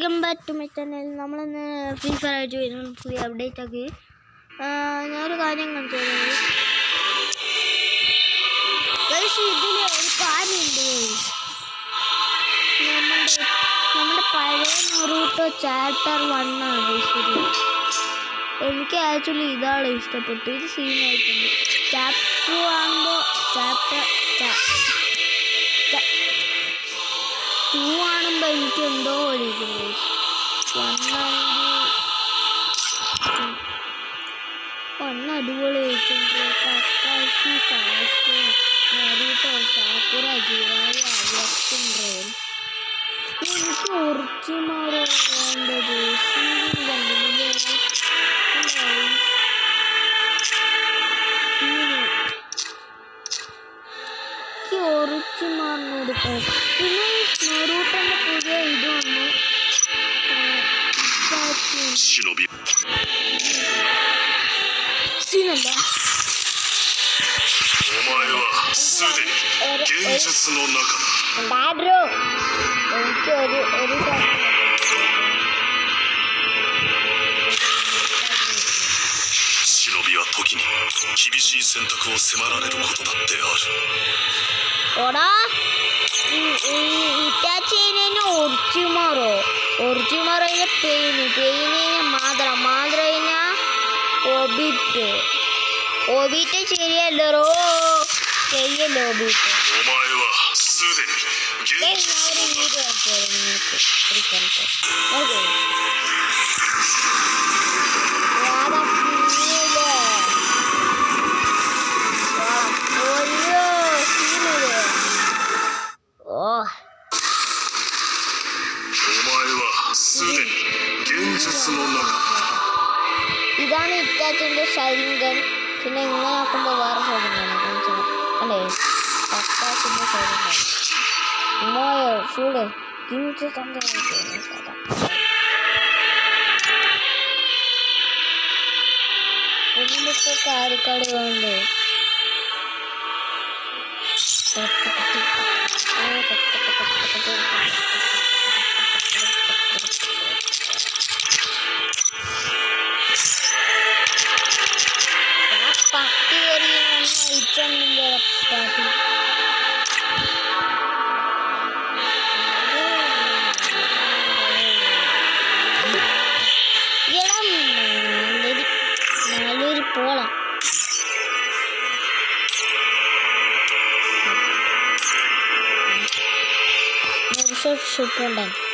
Welcome back to my channel. നമ്മളിന്ന് Free Fire ആയിട്ട് വരുന്നു, പുതിയ അപ്ഡേറ്റ് ആക്കി. ഞാനൊരു കാര്യം കാണിച്ചു തരാം. ഇതിൽ ഒരു കാര്യമുണ്ട്. നമ്മുടെ പഴയ നറൂട്ടോ ചാപ്റ്റർ 1 ആണ്. ശരി, എനിക്ക് ആക്ച്വലി ഇതാണ് ഇഷ്ടപ്പെട്ടു. ഇത് സീനായിട്ടുണ്ട്. ചാപ്റ്റർ 2 ആകുമ്പോൾ എനിക്ക് എന്തോ ഒഴിക്കുന്നു. 1 അടിപൊളി എനിക്ക് ഒറിജിനൽ വേണ്ടത്. ഒറിജിനോട് പിന്നെ നറൂട്ടോന്റെ പുതിയ ഇത് വന്നു. സീനല്ല എനിക്ക് ഒരു ഒറിജിമാറോ പെയിന് മാതിര ഒബിറ്റ് ശരിയല്ലോ. ശരിയല്ലോ ഒബിറ്റ്. ഇതാണ് ഇറ്റാച്ചിന്റെ ഷൈലിംഗൻ. പിന്നെ ഇങ്ങനെ ആക്കുമ്പോൾ വേറെ ഷൈലിംഗാണ് അല്ലേ? പത്താച്ചിന്റെ ഷൈലിംഗാണ്. ഫുള്ള് കിഞ്ച് പൊന്നിലൊക്കെ കാരിക്കാട് വേണ്ടേ? പട്ടി ഇച്ചൊന്നില്ല പാട്ടി. നല്ലൊരു പോള ഷൂട്ട്